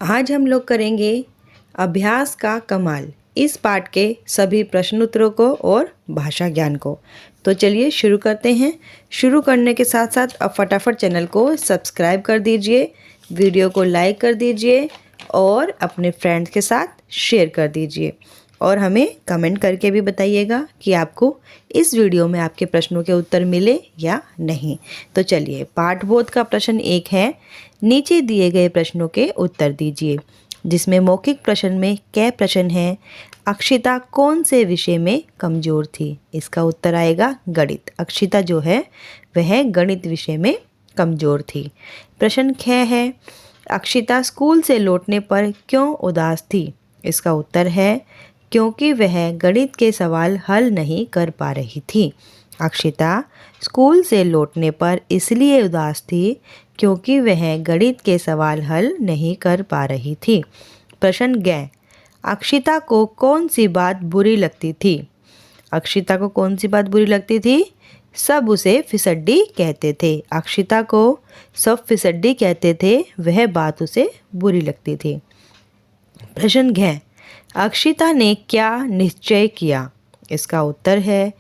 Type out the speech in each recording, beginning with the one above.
आज हम लोग करेंगे अभ्यास का कमाल। इस पाठ के सभी प्रश्न उत्तरों को और भाषा ज्ञान को। तो चलिए शुरू करते हैं। शुरू करने के साथ साथ अब फटाफट चैनल को सब्सक्राइब कर दीजिए, वीडियो को लाइक कर दीजिए और अपने फ्रेंड्स के साथ शेयर कर दीजिए। और हमें कमेंट करके भी बताइएगा कि आपको इस वीडियो में आपके प्रश्नों के उत्तर मिले या नहीं। तो चलिए, पाठबोध का प्रश्न 1 है, नीचे दिए गए प्रश्नों के उत्तर दीजिए। जिसमें मौखिक प्रश्न में कै प्रश्न है। अक्षिता कौन से विषय में कमज़ोर थी? इसका उत्तर आएगा गणित। अक्षिता जो है वह गणित विषय में कमज़ोर थी। प्रश्न 6 है, अक्षिता स्कूल से लौटने पर क्यों उदास थी? इसका उत्तर है क्योंकि वह गणित के सवाल हल नहीं कर पा रही थी। अक्षिता स्कूल से लौटने पर इसलिए उदास थी क्योंकि वह गणित के सवाल हल नहीं कर पा रही थी। प्रश्न ग, अक्षिता को कौन सी बात बुरी लगती थी? अक्षिता को कौन सी बात बुरी लगती थी? सब उसे फिसड्डी कहते थे। अक्षिता को सब फिसड्डी कहते थे, वह बात उसे बुरी लगती थी। प्रश्न घ, अक्षिता ने क्या निश्चय किया? इसका उत्तर है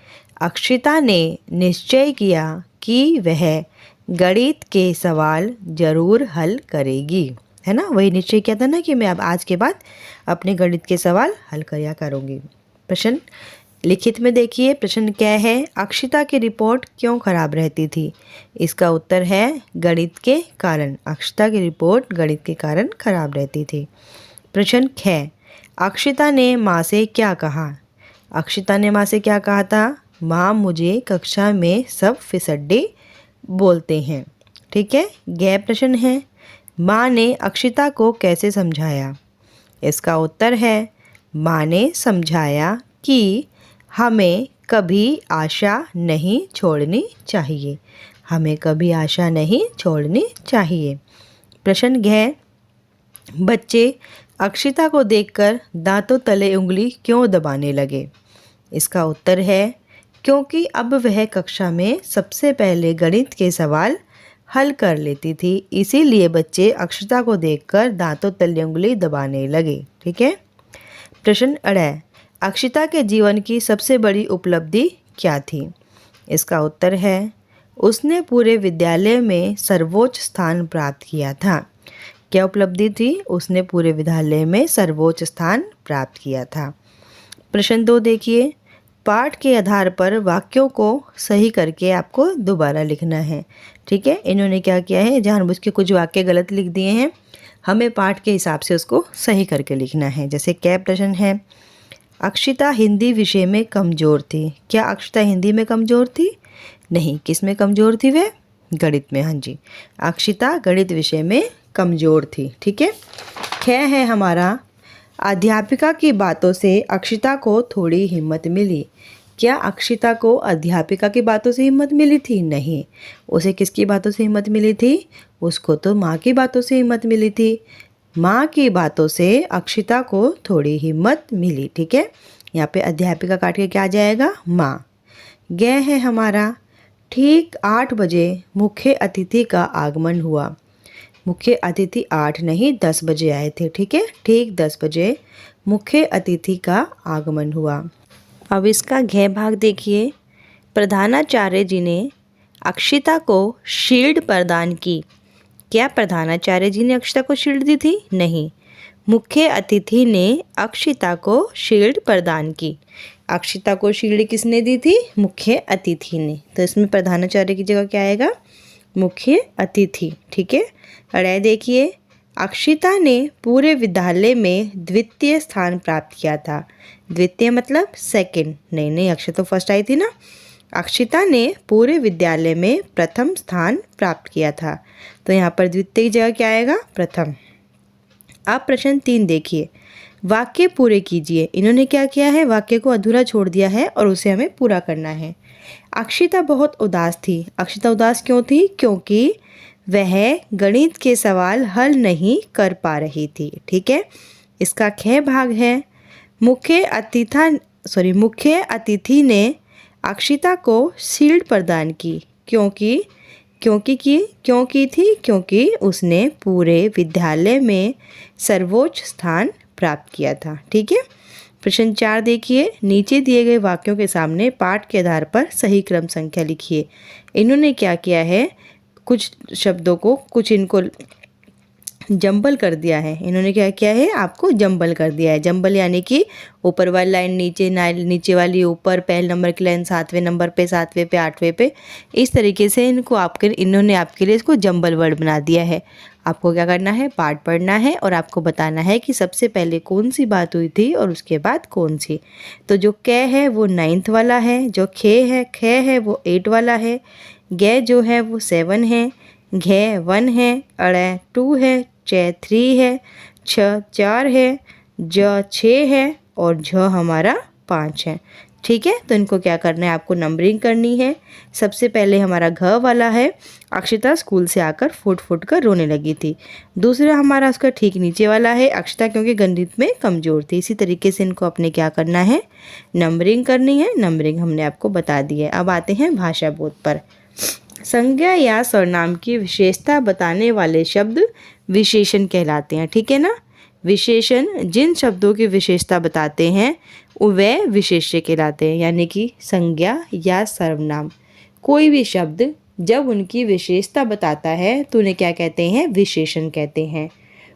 अक्षिता ने निश्चय किया कि वह गणित के सवाल जरूर हल करेगी, है ना। वही निश्चय किया था ना कि मैं अब आज के बाद अपने गणित के सवाल हल किया करूँगी। प्रश्न लिखित में देखिए, प्रश्न क्या है, अक्षिता की रिपोर्ट क्यों खराब रहती थी? इसका उत्तर है गणित के कारण। अक्षिता की रिपोर्ट गणित के कारण खराब रहती थी। प्रश्न ख, अक्षिता ने माँ से क्या कहा? अक्षिता ने माँ से क्या कहा था? माँ मुझे कक्षा में सब फिसड्डी बोलते हैं। ठीक है। ग प्रश्न है, माँ ने अक्षिता को कैसे समझाया? इसका उत्तर है माँ ने समझाया कि हमें कभी आशा नहीं छोड़नी चाहिए। हमें कभी आशा नहीं छोड़नी चाहिए। प्रश्न घ, बच्चे अक्षिता को देखकर दांतों तले उंगली क्यों दबाने लगे? इसका उत्तर है क्योंकि अब वह कक्षा में सबसे पहले गणित के सवाल हल कर लेती थी, इसीलिए बच्चे अक्षिता को देखकर दांतों तले उंगली दबाने लगे। ठीक है। प्रश्न अ, अक्षिता के जीवन की सबसे बड़ी उपलब्धि क्या थी? इसका उत्तर है उसने पूरे विद्यालय में सर्वोच्च स्थान प्राप्त किया था। क्या उपलब्धि थी? उसने पूरे विद्यालय में सर्वोच्च स्थान प्राप्त किया था। प्रश्न 2 देखिए, पाठ के आधार पर वाक्यों को सही करके आपको दोबारा लिखना है। ठीक है। इन्होंने क्या किया है, जानबूझ के कुछ वाक्य गलत लिख दिए हैं, हमें पाठ के हिसाब से उसको सही करके लिखना है। जैसे क्या प्रश्न है, अक्षिता हिंदी विषय में कमज़ोर थी। क्या अक्षिता हिंदी में कमज़ोर थी? नहीं। किस में कमज़ोर थी वह? गणित में। हाँ जी, अक्षिता गणित विषय में कमज़ोर थी। ठीक है। ख है हमारा, अध्यापिका की बातों से अक्षिता को थोड़ी हिम्मत मिली। क्या अक्षिता को अध्यापिका की बातों से हिम्मत मिली थी? नहीं। उसे किसकी बातों से हिम्मत मिली थी? उसको तो माँ की बातों से हिम्मत मिली थी। माँ की बातों से अक्षिता को थोड़ी हिम्मत मिली। ठीक है। यहाँ पे अध्यापिका काट के क्या आ जाएगा? माँ। ग है हमारा, ठीक 8 बजे मुख्य अतिथि का आगमन हुआ। मुख्य अतिथि 8 नहीं 10 बजे आए थे। ठीक है। ठीक 10 बजे मुख्य अतिथि का आगमन हुआ। अब इसका घ भाग देखिए, प्रधानाचार्य जी ने अक्षिता को शील्ड प्रदान की। क्या प्रधानाचार्य जी ने अक्षिता को शील्ड दी थी? नहीं। मुख्य अतिथि ने अक्षिता को शील्ड प्रदान की। अक्षिता को शील्ड किसने दी थी? मुख्य अतिथि ने। तो इसमें प्रधानाचार्य की जगह क्या आएगा? मुख्य अतिथि। ठीक है। अरे देखिए, अक्षिता ने पूरे विद्यालय में द्वितीय स्थान प्राप्त किया था। द्वितीय मतलब सेकंड। नहीं, अक्षिता तो फर्स्ट आई थी ना। अक्षिता ने पूरे विद्यालय में प्रथम स्थान प्राप्त किया था, तो यहाँ पर द्वितीय की जगह क्या आएगा? प्रथम। अब प्रश्न 3 देखिए, वाक्य पूरे कीजिए। इन्होंने क्या किया है? वाक्य को अधूरा छोड़ दिया है और उसे हमें पूरा करना है। अक्षिता बहुत उदास थी। अक्षिता उदास क्यों थी? क्योंकि वह गणित के सवाल हल नहीं कर पा रही थी। ठीक है। इसका ख भाग है, मुख्य अतिथि ने अक्षिता को शील्ड प्रदान की क्योंकि क्योंकि क्यों की थी? क्योंकि उसने पूरे विद्यालय में सर्वोच्च स्थान प्राप्त किया था। ठीक है। प्रश्न 4 देखिए, नीचे दिए गए वाक्यों के सामने पाठ के आधार पर सही क्रम संख्या लिखिए। इन्होंने क्या किया है, कुछ शब्दों को कुछ इनको जंबल कर दिया है। इन्होंने क्या किया है, आपको जंबल कर दिया है। जंबल यानी कि ऊपर वाली लाइन नीचे, नीचे वाली ऊपर, पहले नंबर की लाइन 7वें नंबर पे, 7वें पे, 8वें पे, इस तरीके से इन्होंने आपके लिए इसको जंबल वर्ड बना दिया है। आपको क्या करना है, पाठ पढ़ना है और आपको बताना है कि सबसे पहले कौन सी बात हुई थी और उसके बाद कौन सी। तो जो कै है वो 9th वाला है, जो खे है वो 8 वाला है, गे जो है वो 7 है, घे 1 है, अड़े 2 है, चे 3 है, छ 4 है, ज 6 है और झ हमारा 5 है। ठीक है। तो इनको क्या करना है, आपको नंबरिंग करनी है। सबसे पहले हमारा घ वाला है, अक्षिता स्कूल से आकर फुट फुट कर रोने लगी थी। दूसरा हमारा उसका ठीक नीचे वाला है, अक्षिता क्योंकि गणित में कमज़ोर थी। इसी तरीके से इनको अपने क्या करना है, नंबरिंग करनी है। नंबरिंग हमने आपको बता दी है। अब आते हैं भाषा बोध पर। संज्ञा या सर्वनाम की विशेषता बताने वाले शब्द विशेषण कहलाते हैं। ठीक है ना। विशेषण जिन शब्दों की विशेषता बताते हैं वे विशेष्य कहलाते हैं। यानी कि संज्ञा या सर्वनाम, कोई भी शब्द जब उनकी विशेषता बताता है तो उन्हें क्या कहते हैं, विशेषण कहते हैं।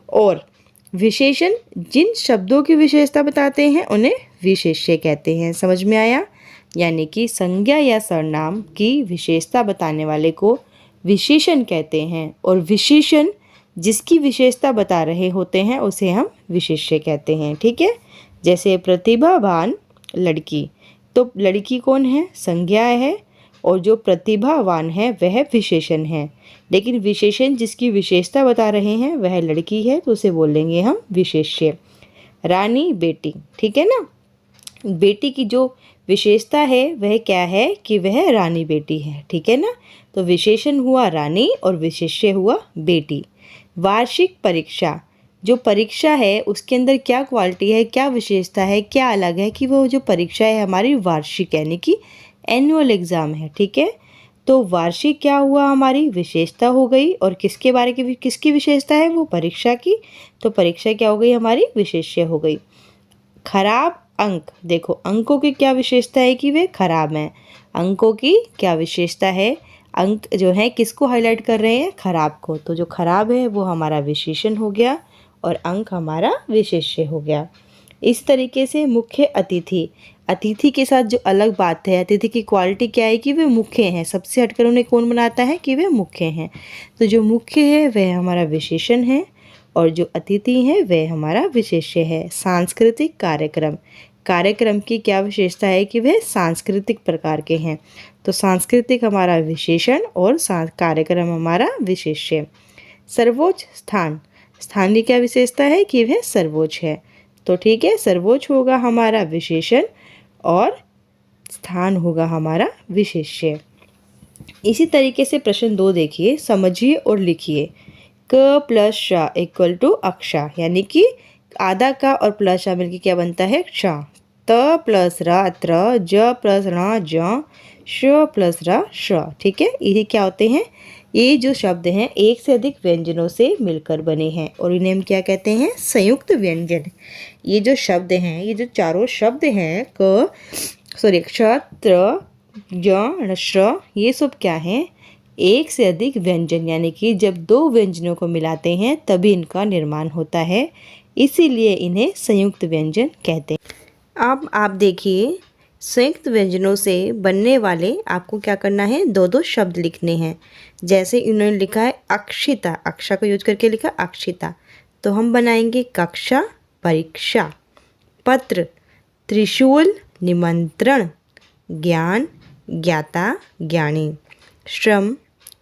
और विशेषण जिन शब्दों की विशेषता बताते हैं उन्हें विशेष्य कहते हैं। समझ में आया? यानी कि संज्ञा या सर्वनाम की विशेषता बताने वाले को विशेषण कहते हैं और विशेषण जिसकी विशेषता बता रहे होते हैं उसे हम विशेष्य कहते हैं। ठीक है। जैसे प्रतिभावान लड़की, तो लड़की कौन है, संज्ञा है, और जो प्रतिभावान है वह विशेषण है। लेकिन विशेषण जिसकी विशेषता बता रहे हैं वह लड़की है तो उसे बोलेंगे हम विशेष्य। रानी बेटी, ठीक है ना। बेटी की जो विशेषता है वह क्या है कि वह रानी बेटी है। ठीक है ना। तो विशेषण हुआ रानी और विशेष्य हुआ बेटी। वार्षिक परीक्षा, जो परीक्षा है उसके अंदर क्या क्वालिटी है, क्या विशेषता है, क्या अलग है कि वो जो परीक्षा है हमारी वार्षिक यानी कि एनुअल एग्ज़ाम है। ठीक है। तो वार्षिक क्या हुआ, हमारी विशेषता हो गई, और किसके बारे की किसकी विशेषता है, वो परीक्षा की, तो परीक्षा क्या हो गई हमारी, विशेष्य हो गई। खराब अंक, देखो अंकों की क्या विशेषता है कि वे खराब हैं। अंकों की क्या विशेषता है, अंक जो है किसको हाईलाइट कर रहे हैं, खराब को, तो जो खराब है वो हमारा विशेषण हो गया और अंक हमारा विशेष्य हो गया। इस तरीके से मुख्य अतिथि, अतिथि के साथ जो अलग बात है, अतिथि की क्वालिटी क्या है कि वे मुख्य हैं, सबसे हटकर उन्हें कौन बनाता है कि वे मुख्य हैं। तो जो मुख्य है वह हमारा विशेषण है और जो अतिथि है वह हमारा विशेष्य है। सांस्कृतिक कार्यक्रम, कार्यक्रम की क्या विशेषता है कि वह सांस्कृतिक प्रकार के हैं, तो सांस्कृतिक हमारा विशेषण और कार्यक्रम हमारा विशेष्य। सर्वोच्च स्थान, स्थान की क्या विशेषता है कि वह सर्वोच्च है, तो ठीक है, सर्वोच्च होगा हमारा विशेषण और स्थान होगा हमारा विशेष्य। इसी तरीके से प्रश्न 2 देखिए, समझिए और लिखिए। क प्लस श इक्वल टू अक्षा, यानी कि आधा का और प्लस श मिलकर क्या बनता है, क्ष। त प्लस र त्र, ज प्लस ण ज, श प्लस र श। ठीक है। ये क्या होते हैं, ये जो शब्द हैं एक से अधिक व्यंजनों से मिलकर बने हैं और इन्हें हम क्या कहते हैं, संयुक्त व्यंजन। ये जो शब्द हैं, ये जो चारों शब्द हैं क्ष त्र ज श, ये सब क्या हैं, एक से अधिक व्यंजन, यानी कि जब दो व्यंजनों को मिलाते हैं तभी इनका निर्माण होता है, इसीलिए इन्हें संयुक्त व्यंजन कहते हैं। अब आप देखिए, संयुक्त व्यंजनों से बनने वाले आपको क्या करना है, दो दो शब्द लिखने हैं। जैसे इन्होंने लिखा है अक्षिता, अक्षा को यूज करके लिखा अक्षिता, तो हम बनाएंगे कक्षा परीक्षा, पत्र त्रिशूल निमंत्रण, ज्ञान ज्ञाता ज्ञानी, श्रम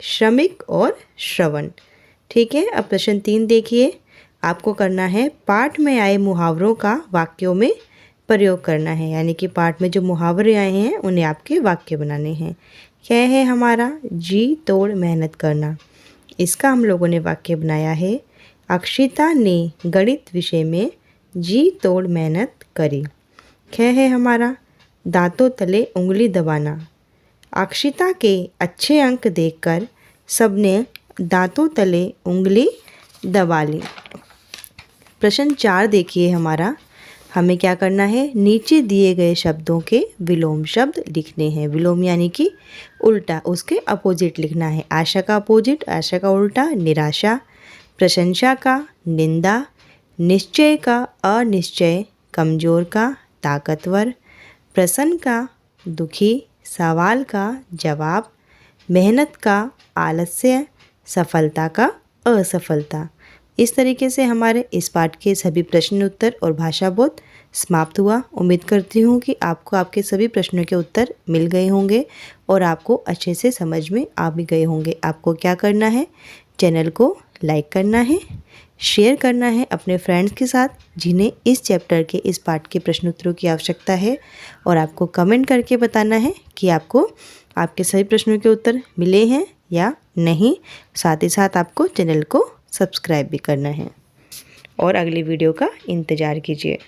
श्रमिक और श्रवण। ठीक है। अब प्रश्न 3 देखिए, आपको करना है पाठ में आए मुहावरों का वाक्यों में प्रयोग करना है, यानी कि पाठ में जो मुहावरे आए हैं उन्हें आपके वाक्य बनाने हैं। क्या है हमारा, जी तोड़ मेहनत करना, इसका हम लोगों ने वाक्य बनाया है, अक्षिता ने गणित विषय में जी तोड़ मेहनत करी। क्या है हमारा, दांतों तले उंगली दबाना, अक्षिता के अच्छे अंक देखकर सबने दांतों तले उंगली दबा ली। प्रश्न 4 देखिए हमारा, हमें क्या करना है, नीचे दिए गए शब्दों के विलोम शब्द लिखने हैं। विलोम यानी कि उल्टा, उसके अपोजिट लिखना है। आशा का अपोजिट, आशा का उल्टा निराशा। प्रशंसा का निंदा। निश्चय का अनिश्चय। कमज़ोर का ताकतवर। प्रसन्न का दुखी। सवाल का जवाब। मेहनत का आलस्य। सफलता का असफलता। इस तरीके से हमारे इस पाठ के सभी प्रश्न उत्तर और भाषा बोध समाप्त हुआ। उम्मीद करती हूँ कि आपको आपके सभी प्रश्नों के उत्तर मिल गए होंगे और आपको अच्छे से समझ में आ भी गए होंगे। आपको क्या करना है, चैनल को लाइक करना है, शेयर करना है अपने फ्रेंड्स के साथ जिन्हें इस चैप्टर के इस पाठ के प्रश्नोत्तरों की आवश्यकता है, और आपको कमेंट करके बताना है कि आपको आपके सभी प्रश्नों के उत्तर मिले हैं या नहीं। साथ ही साथ आपको चैनल को सब्सक्राइब भी करना है और अगली वीडियो का इंतज़ार कीजिए।